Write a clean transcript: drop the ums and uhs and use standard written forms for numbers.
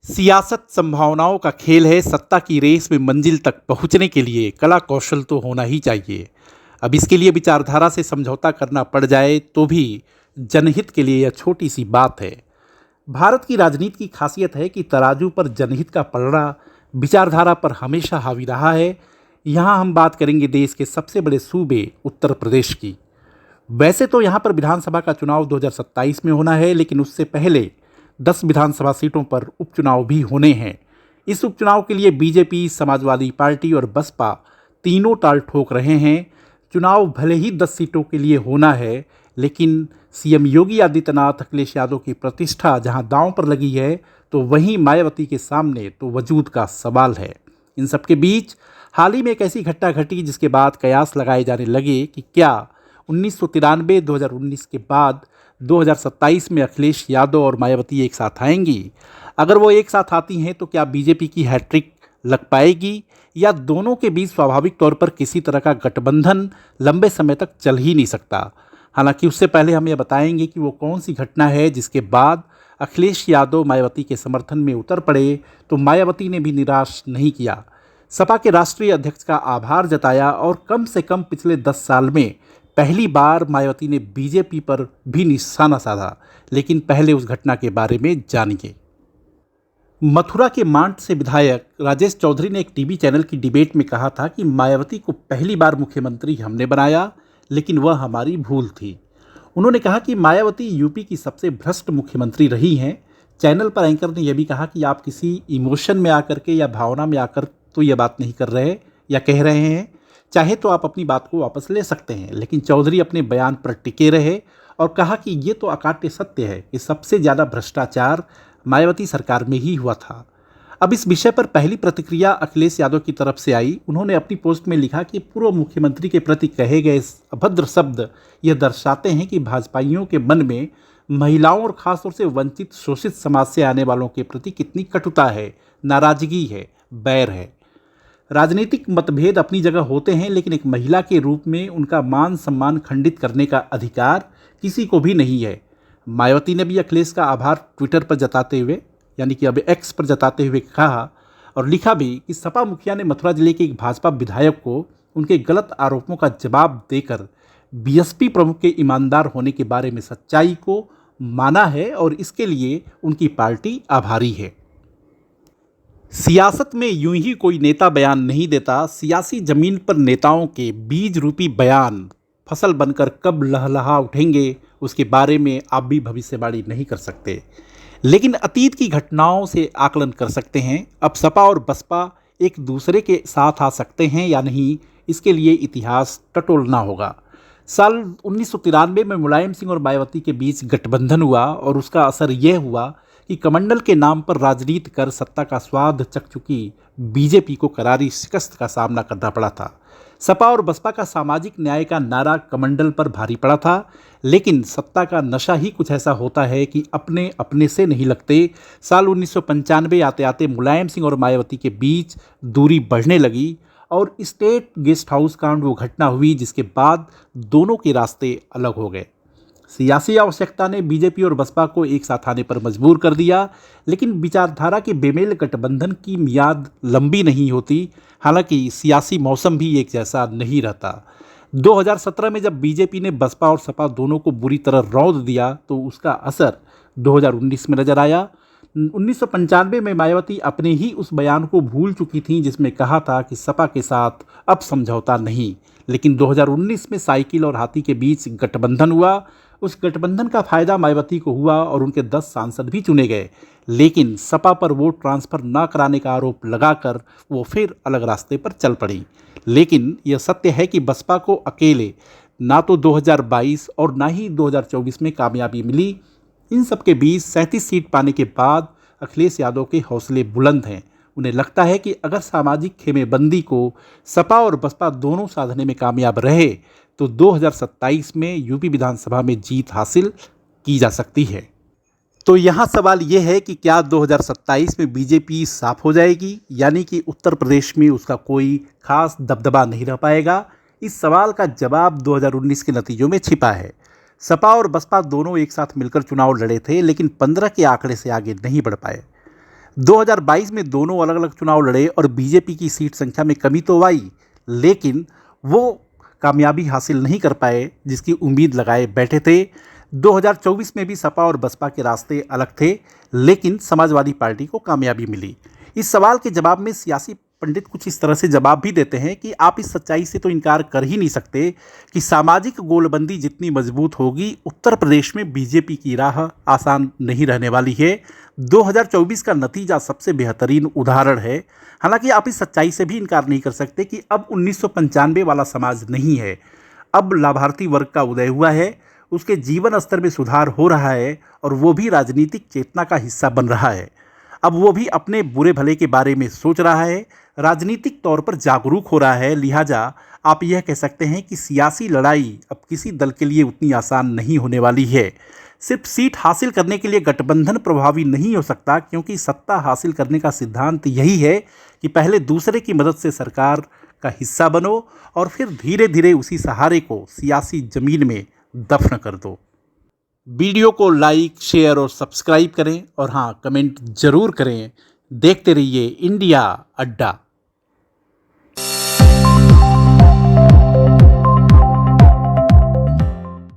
सियासत संभावनाओं का खेल है। सत्ता की रेस में मंजिल तक पहुंचने के लिए कला कौशल तो होना ही चाहिए। अब इसके लिए विचारधारा से समझौता करना पड़ जाए तो भी जनहित के लिए यह छोटी सी बात है। भारत की राजनीति की खासियत है कि तराजू पर जनहित का पलड़ा विचारधारा पर हमेशा हावी रहा है। यहाँ हम बात करेंगे देश के सबसे बड़े सूबे उत्तर प्रदेश की। वैसे तो यहाँ पर विधानसभा का चुनाव 2027 में होना है, लेकिन उससे पहले 10 विधानसभा सीटों पर उपचुनाव भी होने हैं। इस उपचुनाव के लिए बीजेपी, समाजवादी पार्टी और बसपा तीनों ताल ठोक रहे हैं। चुनाव भले ही 10 सीटों के लिए होना है, लेकिन सीएम योगी आदित्यनाथ, अखिलेश यादव की प्रतिष्ठा जहां दांव पर लगी है, तो वहीं मायावती के सामने तो वजूद का सवाल है। इन सबके बीच हाल ही में एक ऐसी घटना घटी जिसके बाद कयास लगाए जाने लगे कि क्या 1993-2019 के बाद 2027 में अखिलेश यादव और मायावती एक साथ आएंगी। अगर वो एक साथ आती हैं तो क्या बीजेपी की हैट्रिक लग पाएगी, या दोनों के बीच स्वाभाविक तौर पर किसी तरह का गठबंधन लंबे समय तक चल ही नहीं सकता। हालांकि उससे पहले हम ये बताएंगे कि वो कौन सी घटना है जिसके बाद अखिलेश यादव मायावती के समर्थन में उतर पड़े, तो मायावती ने भी निराश नहीं किया। सपा के राष्ट्रीय अध्यक्ष का आभार जताया और कम से कम पिछले 10 साल में पहली बार मायावती ने बीजेपी पर भी निशाना साधा। लेकिन पहले उस घटना के बारे में जानिए। मथुरा के मांड से विधायक राजेश चौधरी ने एक टीवी चैनल की डिबेट में कहा था कि मायावती को पहली बार मुख्यमंत्री हमने बनाया, लेकिन वह हमारी भूल थी। उन्होंने कहा कि मायावती यूपी की सबसे भ्रष्ट मुख्यमंत्री रही हैं। चैनल पर एंकर ने यह भी कहा कि आप किसी इमोशन में आकर के या भावना में आकर तो यह बात नहीं कर रहे या कह रहे हैं। चाहे तो आप अपनी बात को वापस ले सकते हैं। लेकिन चौधरी अपने बयान पर टिके रहे और कहा कि ये तो अकाट्य सत्य है कि सबसे ज़्यादा भ्रष्टाचार मायावती सरकार में ही हुआ था। अब इस विषय पर पहली प्रतिक्रिया अखिलेश यादव की तरफ से आई। उन्होंने अपनी पोस्ट में लिखा कि पूर्व मुख्यमंत्री के प्रति कहे गए अभद्र शब्द यह दर्शाते हैं कि भाजपाइयों के मन में महिलाओं और खासतौर से वंचित शोषित समाज से आने वालों के प्रति कितनी कटुता है, नाराजगी है, बैर है। राजनीतिक मतभेद अपनी जगह होते हैं, लेकिन एक महिला के रूप में उनका मान सम्मान खंडित करने का अधिकार किसी को भी नहीं है। मायावती ने भी अखिलेश का आभार ट्विटर पर जताते हुए, यानी कि अब एक्स पर जताते हुए कहा और लिखा भी कि सपा मुखिया ने मथुरा जिले के एक भाजपा विधायक को उनके गलत आरोपों का जवाब देकर बीएसपी प्रमुख के ईमानदार होने के बारे में सच्चाई को माना है और इसके लिए उनकी पार्टी आभारी है। सियासत में यूं ही कोई नेता बयान नहीं देता। सियासी जमीन पर नेताओं के बीज रूपी बयान फसल बनकर कब लहलहा उठेंगे उसके बारे में आप भी भविष्यवाणी नहीं कर सकते, लेकिन अतीत की घटनाओं से आकलन कर सकते हैं। अब सपा और बसपा एक दूसरे के साथ आ सकते हैं या नहीं, इसके लिए इतिहास टटोलना होगा। साल 1993 में मुलायम सिंह और मायावती के बीच गठबंधन हुआ और उसका असर यह हुआ कि कमंडल के नाम पर राजनीति कर सत्ता का स्वाद चख चुकी बीजेपी को करारी शिकस्त का सामना करना पड़ा था। सपा और बसपा का सामाजिक न्याय का नारा कमंडल पर भारी पड़ा था, लेकिन सत्ता का नशा ही कुछ ऐसा होता है कि अपने अपने से नहीं लगते। साल 1995 आते आते मुलायम सिंह और मायावती के बीच दूरी बढ़ने लगी और स्टेट गेस्ट हाउस कांड वो घटना हुई जिसके बाद दोनों के रास्ते अलग हो गए। सियासी आवश्यकता ने बीजेपी और बसपा को एक साथ आने पर मजबूर कर दिया, लेकिन विचारधारा के बेमेल गठबंधन की मियाद लंबी नहीं होती। हालांकि सियासी मौसम भी एक जैसा नहीं रहता। 2017 में जब बीजेपी ने बसपा और सपा दोनों को बुरी तरह रौंद दिया तो उसका असर 2019 में नजर आया। 1995 में मायावती अपने ही उस बयान को भूल चुकी थीं जिसमें कहा था कि सपा के साथ अब समझौता नहीं, लेकिन 2019 में साइकिल और हाथी के बीच गठबंधन हुआ। उस गठबंधन का फायदा मायावती को हुआ और उनके 10 सांसद भी चुने गए, लेकिन सपा पर वोट ट्रांसफर न कराने का आरोप लगाकर वो फिर अलग रास्ते पर चल पड़ी। लेकिन यह सत्य है कि बसपा को अकेले ना तो 2022 और ना ही 2024 में कामयाबी मिली। इन सब के बीच 37 सीट पाने के बाद अखिलेश यादव के हौसले बुलंद हैं। उन्हें लगता है कि अगर सामाजिक खेमेबंदी को सपा और बसपा दोनों साधने में कामयाब रहे तो 2027 में यूपी विधानसभा में जीत हासिल की जा सकती है। तो यहाँ सवाल ये है कि क्या 2027 में बीजेपी साफ हो जाएगी, यानी कि उत्तर प्रदेश में उसका कोई खास दबदबा नहीं रह पाएगा? इस सवाल का जवाब 2019 के नतीजों में छिपा है। सपा और बसपा दोनों एक साथ मिलकर चुनाव लड़े थे, लेकिन 15 के आंकड़े से आगे नहीं बढ़ पाए। 2022 में दोनों अलग अलग चुनाव लड़े और बीजेपी की सीट संख्या में कमी तो आई, लेकिन वो कामयाबी हासिल नहीं कर पाए जिसकी उम्मीद लगाए बैठे थे। 2024 में भी सपा और बसपा के रास्ते अलग थे, लेकिन समाजवादी पार्टी को कामयाबी मिली। इस सवाल के जवाब में सियासी पंडित कुछ इस तरह से जवाब भी देते हैं कि आप इस सच्चाई से तो इनकार कर ही नहीं सकते कि सामाजिक गोलबंदी जितनी मजबूत होगी, उत्तर प्रदेश में बीजेपी की राह आसान नहीं रहने वाली है। 2024 का नतीजा सबसे बेहतरीन उदाहरण है। हालांकि आप इस सच्चाई से भी इनकार नहीं कर सकते कि अब 1995 वाला समाज नहीं है। अब लाभार्थी वर्ग का उदय हुआ है, उसके जीवन स्तर में सुधार हो रहा है और वो भी राजनीतिक चेतना का हिस्सा बन रहा है। अब वो भी अपने बुरे भले के बारे में सोच रहा है, राजनीतिक तौर पर जागरूक हो रहा है। लिहाजा आप यह कह सकते हैं कि सियासी लड़ाई अब किसी दल के लिए उतनी आसान नहीं होने वाली है। सिर्फ सीट हासिल करने के लिए गठबंधन प्रभावी नहीं हो सकता, क्योंकि सत्ता हासिल करने का सिद्धांत यही है कि पहले दूसरे की मदद से सरकार का हिस्सा बनो और फिर धीरे धीरे उसी सहारे को सियासी जमीन में दफन कर दो। वीडियो को लाइक, शेयर और सब्सक्राइब करें और हाँ, कमेंट जरूर करें। देखते रहिए इंडिया अड्डा।